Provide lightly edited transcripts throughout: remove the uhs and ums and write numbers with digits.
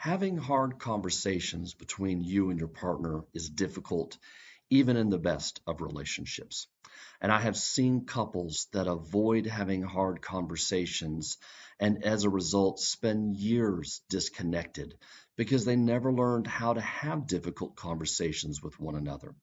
Having hard conversations between you and your partner is difficult, even in the best of relationships. And I have seen couples that avoid having hard conversations and as a result spend years disconnected because they never learned how to have difficult conversations with one another.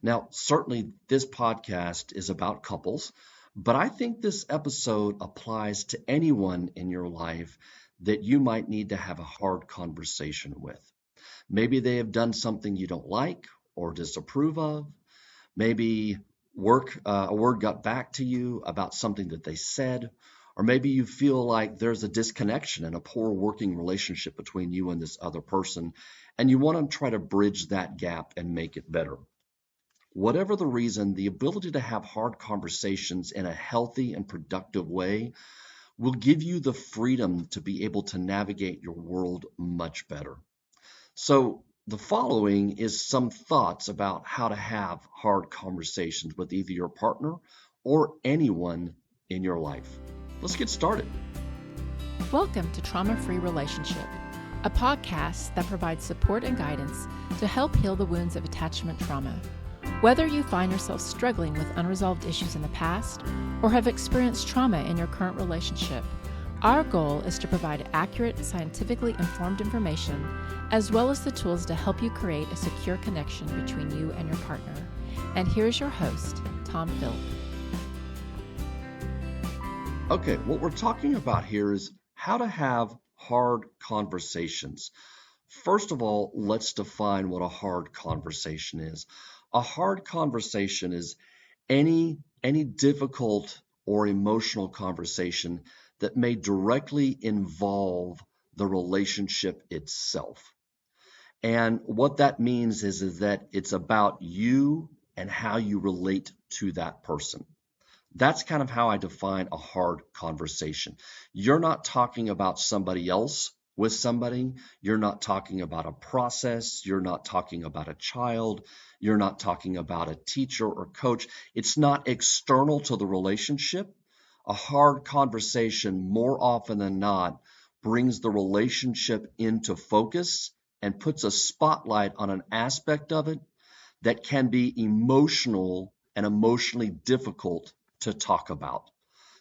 Now, certainly this podcast is about couples, but I think this episode applies to anyone in your life that you might need to have a hard conversation with. Maybe they have done something you don't like or disapprove of. Maybe a word got back to you about something that they said, or maybe you feel like there's a disconnection and a poor working relationship between you and this other person, and you want to try to bridge that gap and make it better. Whatever the reason, the ability to have hard conversations in a healthy and productive way will give you the freedom to be able to navigate your world much better. So, the following is some thoughts about how to have hard conversations with either your partner or anyone in your life. Let's get started. Welcome to Trauma Free Relationship, a podcast that provides support and guidance to help heal the wounds of attachment trauma. Whether you find yourself struggling with unresolved issues in the past or have experienced trauma in your current relationship, our goal is to provide accurate, scientifically informed information, as well as the tools to help you create a secure connection between you and your partner. And here's your host, Tom Phil. Okay, what we're talking about here is how to have hard conversations. First of all, let's define what a hard conversation is. A hard conversation is any difficult or emotional conversation that may directly involve the relationship itself. And what that means is that it's about you and how you relate to that person. That's kind of how I define a hard conversation. You're not talking about somebody else with somebody. You're not talking about a process. You're not talking about a child. You're not talking about a teacher or coach. It's not external to the relationship. A hard conversation, more often than not, brings the relationship into focus and puts a spotlight on an aspect of it that can be emotional and emotionally difficult to talk about.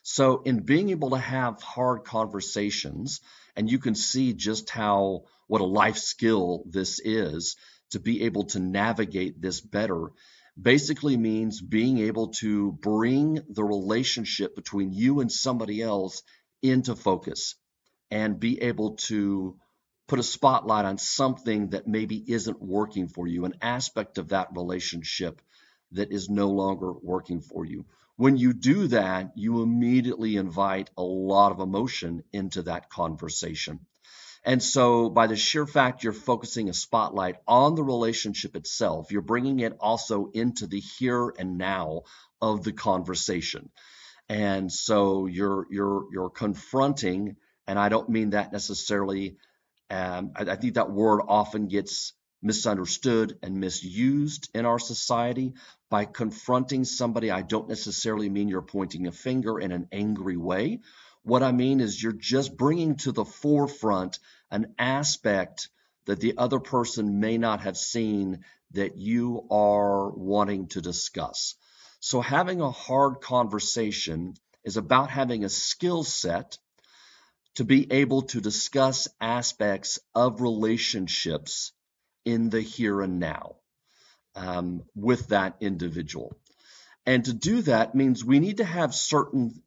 So in being able to have hard conversations, and you can see just what a life skill this is to be able to navigate this better, basically means being able to bring the relationship between you and somebody else into focus and be able to put a spotlight on something that maybe isn't working for you, an aspect of that relationship that is no longer working for you. When you do that, you immediately invite a lot of emotion into that conversation. And so by the sheer fact you're focusing a spotlight on the relationship itself, you're bringing it also into the here and now of the conversation. And so you're confronting, and I don't mean that necessarily, I think that word often gets misunderstood and misused in our society. By confronting somebody, I don't necessarily mean you're pointing a finger in an angry way. What I mean is you're just bringing to the forefront an aspect that the other person may not have seen that you are wanting to discuss. So having a hard conversation is about having a skill set to be able to discuss aspects of relationships in the here and now with that individual. And to do that means we need to have certain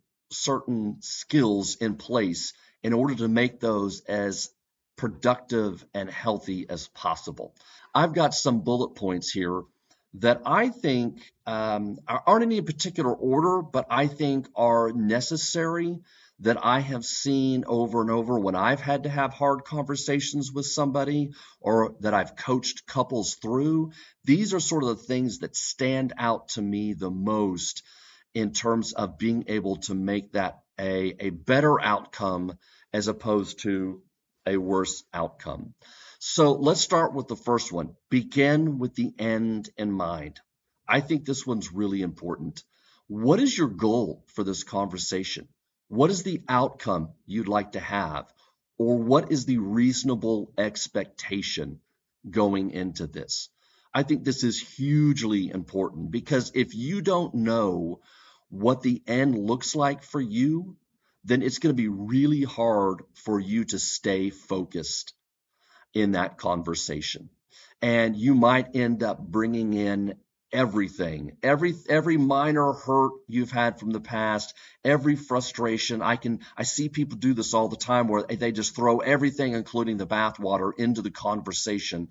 skills in place in order to make those as productive and healthy as possible. I've got some bullet points here that I think aren't in any particular order, but I think are necessary, that I have seen over and over when I've had to have hard conversations with somebody or that I've coached couples through. These are sort of the things that stand out to me the most in terms of being able to make that a better outcome as opposed to a worse outcome. So let's start with the first one. Begin with the end in mind. I think this one's really important. What is your goal for this conversation? What is the outcome you'd like to have? Or what is the reasonable expectation going into this? I think this is hugely important because if you don't know what the end looks like for you, then it's going to be really hard for you to stay focused in that conversation. And you might end up bringing in everything, every minor hurt you've had from the past, every frustration. I see people do this all the time where they just throw everything, including the bathwater, into the conversation,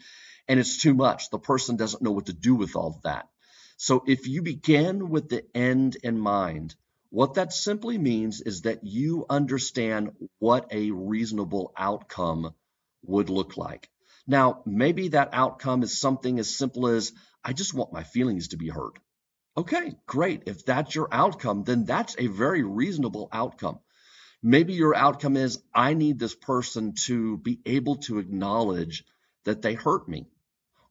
and it's too much. The person doesn't know what to do with all of that. So if you begin with the end in mind, what that simply means is that you understand what a reasonable outcome would look like. Now, maybe that outcome is something as simple as, I just want my feelings to be heard. Okay, great. If that's your outcome, then that's a very reasonable outcome. Maybe your outcome is, I need this person to be able to acknowledge that they hurt me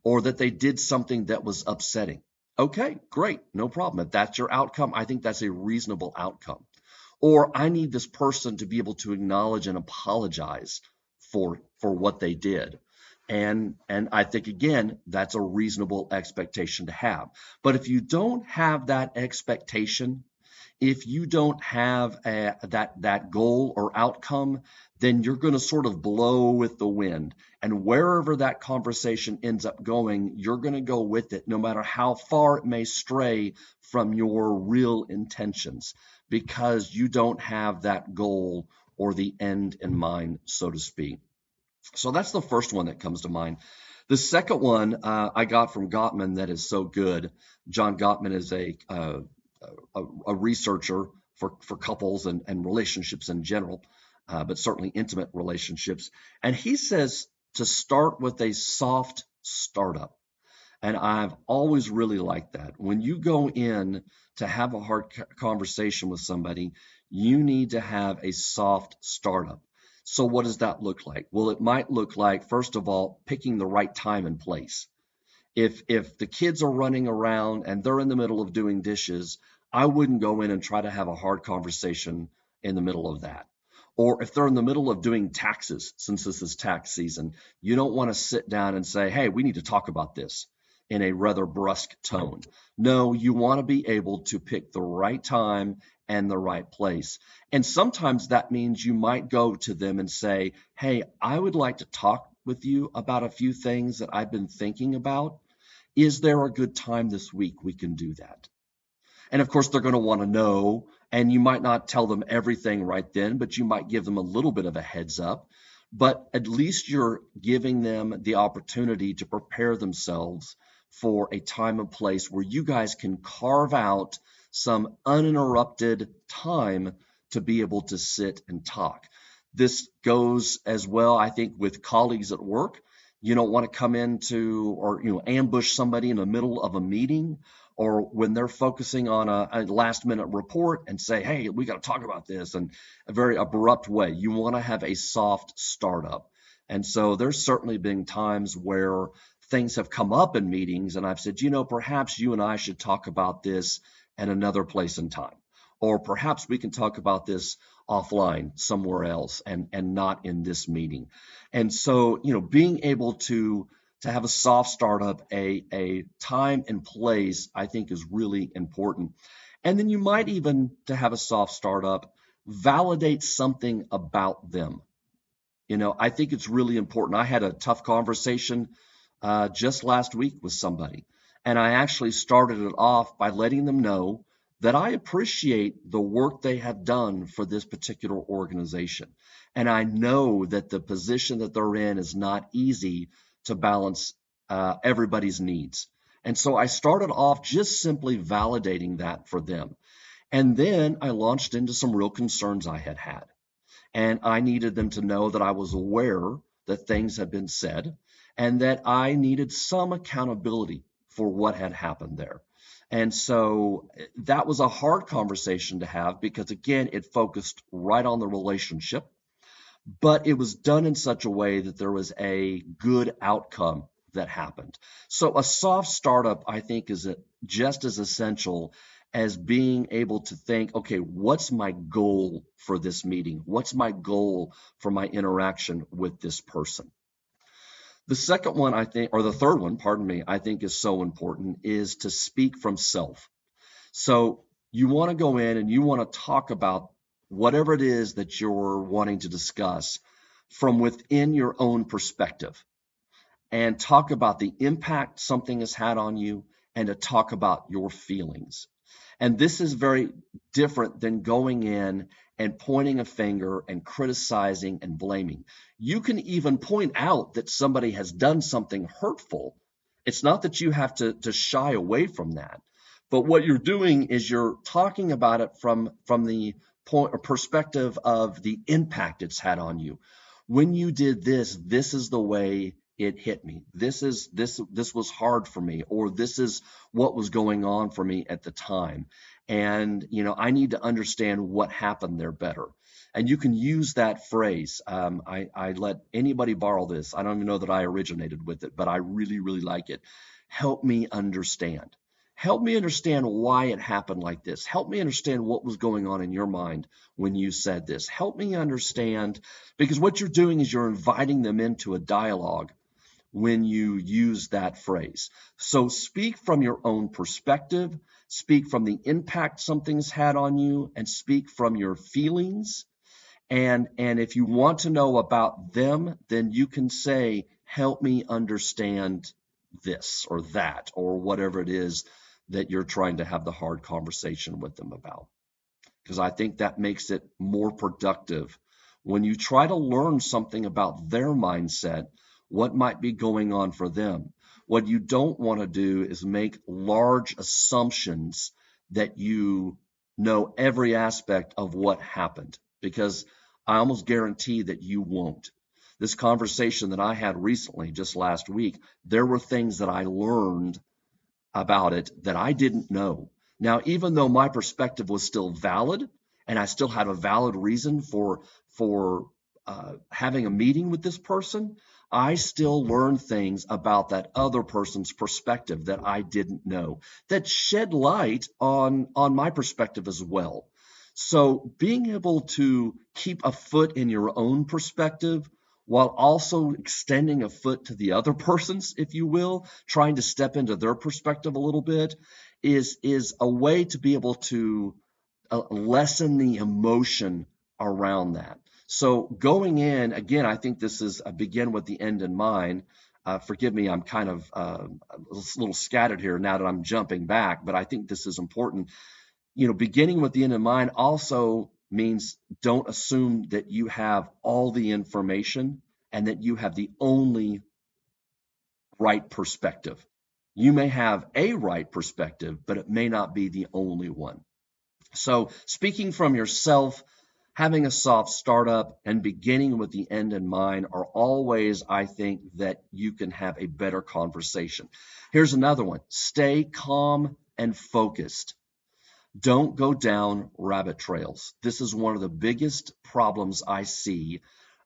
or that they did something that was upsetting. Okay, great. No problem. If that's your outcome, I think that's a reasonable outcome. Or I need this person to be able to acknowledge and apologize for what they did. And I think, again, that's a reasonable expectation to have. But if you don't have that expectation, if you don't have that goal or outcome, then you're going to sort of blow with the wind. And wherever that conversation ends up going, you're going to go with it, no matter how far it may stray from your real intentions, because you don't have that goal or the end in mind, so to speak. So that's the first one that comes to mind. The second one I got from Gottman that is so good. John Gottman is a researcher for couples and relationships in general, but certainly intimate relationships. And he says to start with a soft startup. And I've always really liked that. When you go in to have a hard conversation with somebody, you need to have a soft startup. So what does that look like? Well, it might look like, first of all, picking the right time and place. If the kids are running around and they're in the middle of doing dishes, I wouldn't go in and try to have a hard conversation in the middle of that. Or if they're in the middle of doing taxes, since this is tax season, you don't want to sit down and say, hey, we need to talk about this in a rather brusque tone. No, you want to be able to pick the right time and the right place. And sometimes that means you might go to them and say, hey, I would like to talk with you about a few things that I've been thinking about. Is there a good time this week we can do that? And of course, they're going to want to know, and you might not tell them everything right then, but you might give them a little bit of a heads up. But at least you're giving them the opportunity to prepare themselves for a time and place where you guys can carve out some uninterrupted time to be able to sit and talk. This goes as well, I think, with colleagues at work. You don't want to come into or ambush somebody in the middle of a meeting or when they're focusing on a last minute report and say, hey, we got to talk about this in a very abrupt way. You want to have a soft startup. And so there's certainly been times where things have come up in meetings and I've said, perhaps you and I should talk about this at another place and time. Or perhaps we can talk about this offline somewhere else and not in this meeting. And so, being able to have a soft startup, a time and place, I think is really important. And then you might even, to have a soft startup, validate something about them. I think it's really important. I had a tough conversation just last week with somebody, and I actually started it off by letting them know that I appreciate the work they have done for this particular organization. And I know that the position that they're in is not easy to balance everybody's needs. And so I started off just simply validating that for them. And then I launched into some real concerns I had. And I needed them to know that I was aware that things had been said and that I needed some accountability for what had happened there. And so that was a hard conversation to have because, again, it focused right on the relationship, but it was done in such a way that there was a good outcome that happened. So a soft startup, I think, is just as essential as being able to think, okay, what's my goal for this meeting? What's my goal for my interaction with this person? The second one, I think, or the third one, pardon me, I think is so important, is to speak from self. So you want to go in and you want to talk about whatever it is that you're wanting to discuss from within your own perspective, and talk about the impact something has had on you, and to talk about your feelings. And this is very different than going in and pointing a finger and criticizing and blaming. You can even point out that somebody has done something hurtful. It's not that you have to shy away from that. But what you're doing is you're talking about it from the point or perspective of the impact it's had on you. When you did this, this is the way it hit me. This was hard for me, or this is what was going on for me at the time. And I need to understand what happened there better. And you can use that phrase. I let anybody borrow this. I don't even know that I originated with it, but I really, really like it. Help me understand. Help me understand why it happened like this. Help me understand what was going on in your mind when you said this. Help me understand, because what you're doing is you're inviting them into a dialogue when you use that phrase. So speak from your own perspective, speak from the impact something's had on you, and speak from your feelings. And if you want to know about them, then you can say, help me understand this or that, or whatever it is that you're trying to have the hard conversation with them about. Because I think that makes it more productive when you try to learn something about their mindset, what might be going on for them. What you don't want to do is make large assumptions that you know every aspect of what happened, because I almost guarantee that you won't. This conversation that I had recently, just last week, there were things that I learned about it that I didn't know. Now, even though my perspective was still valid and I still had a valid reason for having a meeting with this person, I still learned things about that other person's perspective that I didn't know, that shed light on my perspective as well. So being able to keep a foot in your own perspective while also extending a foot to the other person's, if you will, trying to step into their perspective a little bit, is a way to be able to lessen the emotion around that. So going in, again, I think this is a begin with the end in mind. Forgive me, I'm kind of a little scattered here now that I'm jumping back, but I think this is important. Beginning with the end in mind also means don't assume that you have all the information and that you have the only right perspective. You may have a right perspective, but it may not be the only one. So speaking from yourself, having a soft startup, and beginning with the end in mind are all ways I think that you can have a better conversation. Here's another one. Stay calm and focused. Don't go down rabbit trails. This is one of the biggest problems I see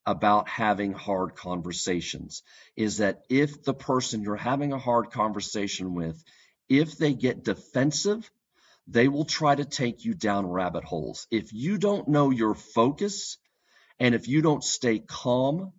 about having hard conversations, is that if the person you're having a hard conversation with, if they get defensive, they will try to take you down rabbit holes. If you don't know your focus, and if you don't stay calm,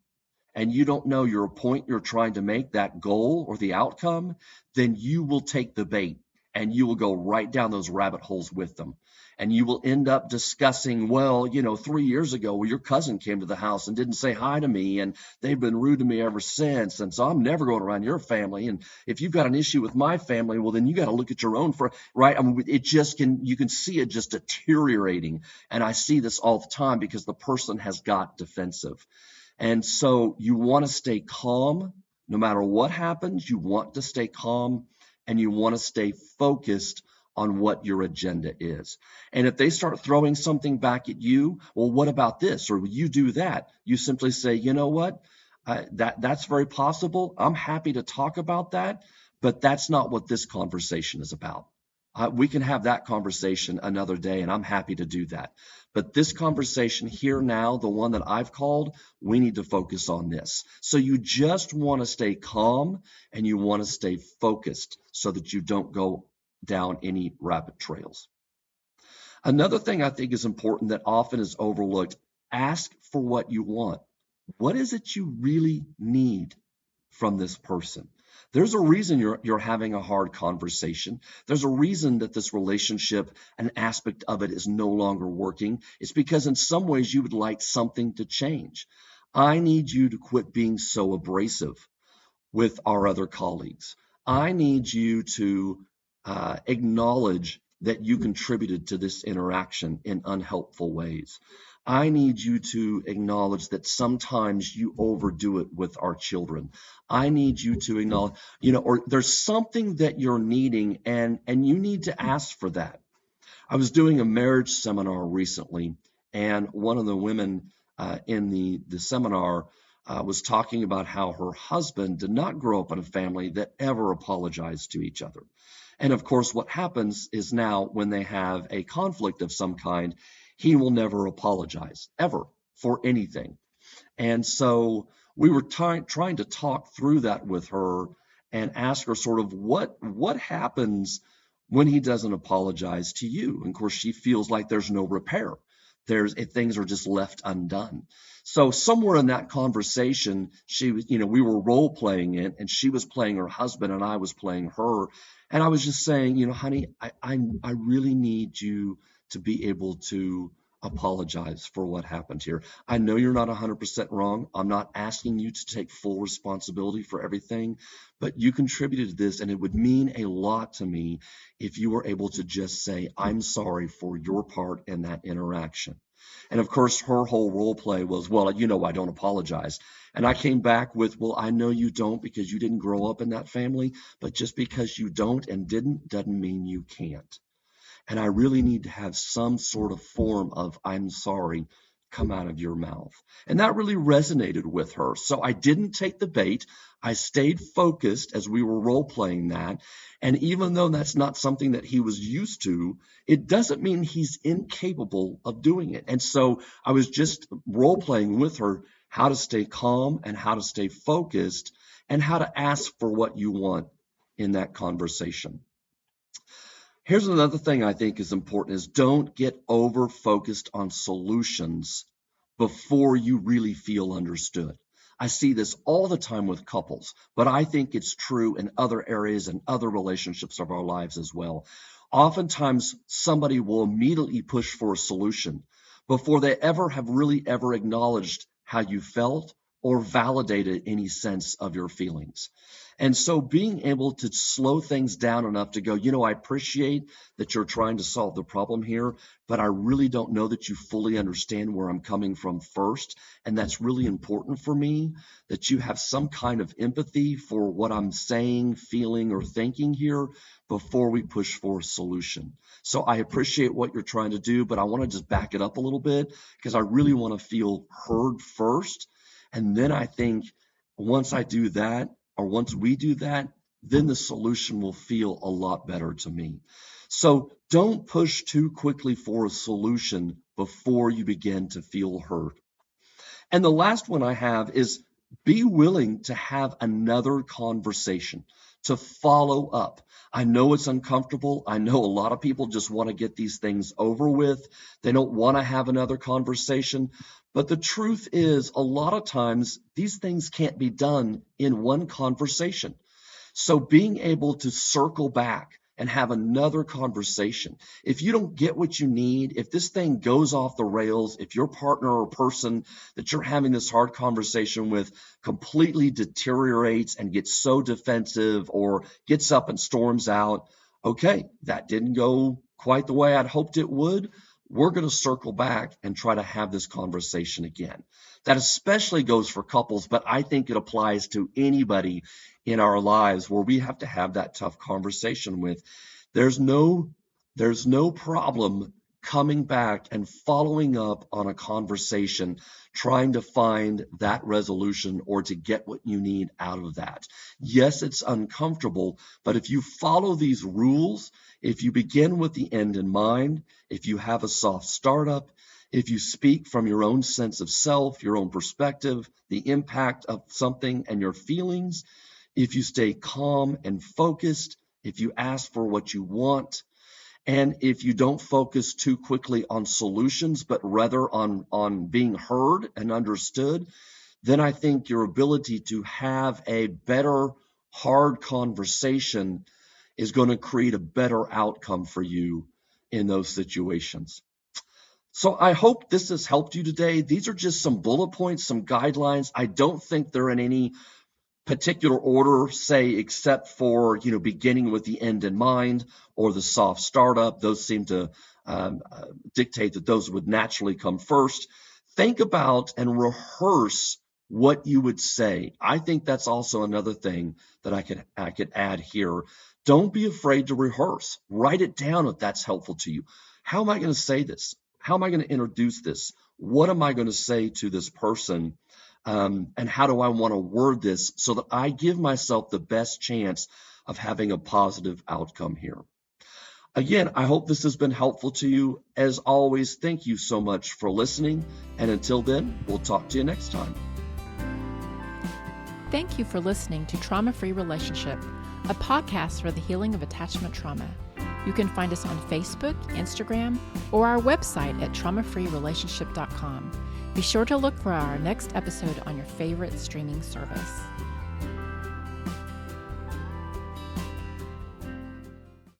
and you don't know your point you're trying to make, that goal or the outcome, then you will take the bait and you will go right down those rabbit holes with them. And you will end up discussing, 3 years ago, your cousin came to the house and didn't say hi to me, and they've been rude to me ever since, and so I'm never going around your family. And if you've got an issue with my family, well, then you got to look at your own, right? I mean, you can see it just deteriorating. And I see this all the time because the person has got defensive. And so you want to stay calm no matter what happens. You want to stay calm, and you want to stay focused on what your agenda is. And if they start throwing something back at you, well, what about this? Or you do that. You simply say, you know what? That's very possible. I'm happy to talk about that, but that's not what this conversation is about. We can have that conversation another day, and I'm happy to do that. But this conversation here now, the one that I've called, we need to focus on this. So you just want to stay calm and you want to stay focused so that you don't go down any rabbit trails. Another thing I think is important that often is overlooked, ask for what you want. What is it you really need from this person? There's a reason you're having a hard conversation. There's a reason that this relationship, an aspect of it, is no longer working. It's because in some ways you would like something to change. I need you to quit being so abrasive with our other colleagues. I need you to acknowledge that you contributed to this interaction in unhelpful ways. I need you to acknowledge that sometimes you overdo it with our children. I need you to acknowledge, or there's something that you're needing, and you need to ask for that. I was doing a marriage seminar recently, and one of the women in the seminar was talking about how her husband did not grow up in a family that ever apologized to each other. And of course, what happens is now when they have a conflict of some kind, he will never apologize, ever, for anything. And so we were trying to talk through that with her and ask her sort of what happens when he doesn't apologize to you. And of course, she feels like there's no repair. Things are just left undone. So somewhere in that conversation, we were role playing it, and she was playing her husband, and I was playing her. And I was just saying, honey, I really need you to be able to apologize for what happened here. I know you're not 100% wrong. I'm not asking you to take full responsibility for everything, but you contributed to this, and it would mean a lot to me if you were able to just say, I'm sorry for your part in that interaction. And of course, her whole role play was, well, I don't apologize. And I came back with, well, I know you don't because you didn't grow up in that family, but just because you don't and didn't doesn't mean you can't. And I really need to have some sort of form of I'm sorry come out of your mouth. And that really resonated with her. So I didn't take the bait. I stayed focused as we were role playing that. And even though that's not something that he was used to, it doesn't mean he's incapable of doing it. And so I was just role playing with her how to stay calm and how to stay focused and how to ask for what you want in that conversation. Here's another thing I think is important is don't get over focused on solutions before you really feel understood. I see this all the time with couples, but I think it's true in other areas and other relationships of our lives as well. Oftentimes, somebody will immediately push for a solution before they ever acknowledged how you felt or validated any sense of your feelings. And so being able to slow things down enough to go, I appreciate that you're trying to solve the problem here, but I really don't know that you fully understand where I'm coming from first. And that's really important for me, that you have some kind of empathy for what I'm saying, feeling, or thinking here before we push for a solution. So I appreciate what you're trying to do, but I want to just back it up a little bit because I really want to feel heard first. And then I think once I do that, or once we do that, then the solution will feel a lot better to me. So don't push too quickly for a solution before you begin to feel heard. And the last one I have is be willing to have another conversation, to follow up. I know it's uncomfortable. I know a lot of people just want to get these things over with. They don't want to have another conversation. But the truth is, a lot of times, these things can't be done in one conversation. So being able to circle back and have another conversation. If you don't get what you need, if this thing goes off the rails, if your partner or person that you're having this hard conversation with completely deteriorates and gets so defensive or gets up and storms out, okay, that didn't go quite the way I'd hoped it would. We're going to circle back and try to have this conversation again. That especially goes for couples, but I think it applies to anybody in our lives where we have to have that tough conversation with. There's no problem coming back and following up on a conversation, trying to find that resolution or to get what you need out of that. Yes, it's uncomfortable, but if you follow these rules, if you begin with the end in mind, if you have a soft startup, if you speak from your own sense of self, your own perspective, the impact of something and your feelings, if you stay calm and focused, if you ask for what you want, And if you don't focus too quickly on solutions, but rather on being heard and understood, then I think your ability to have a better hard conversation is going to create a better outcome for you in those situations. So I hope this has helped you today. These are just some bullet points, some guidelines. I don't think they're in any particular order, say, except for, beginning with the end in mind or the soft startup. Those seem to dictate that those would naturally come first. Think about and rehearse what you would say. I think that's also another thing that I could add here. Don't be afraid to rehearse. Write it down if that's helpful to you. How am I going to say this? How am I going to introduce this? What am I going to say to this person? And how do I want to word this so that I give myself the best chance of having a positive outcome here? Again, I hope this has been helpful to you. As always, thank you so much for listening. And until then, we'll talk to you next time. Thank you for listening to Trauma Free Relationship, a podcast for the healing of attachment trauma. You can find us on Facebook, Instagram, or our website at traumafreerelationship.com. Be sure to look for our next episode on your favorite streaming service.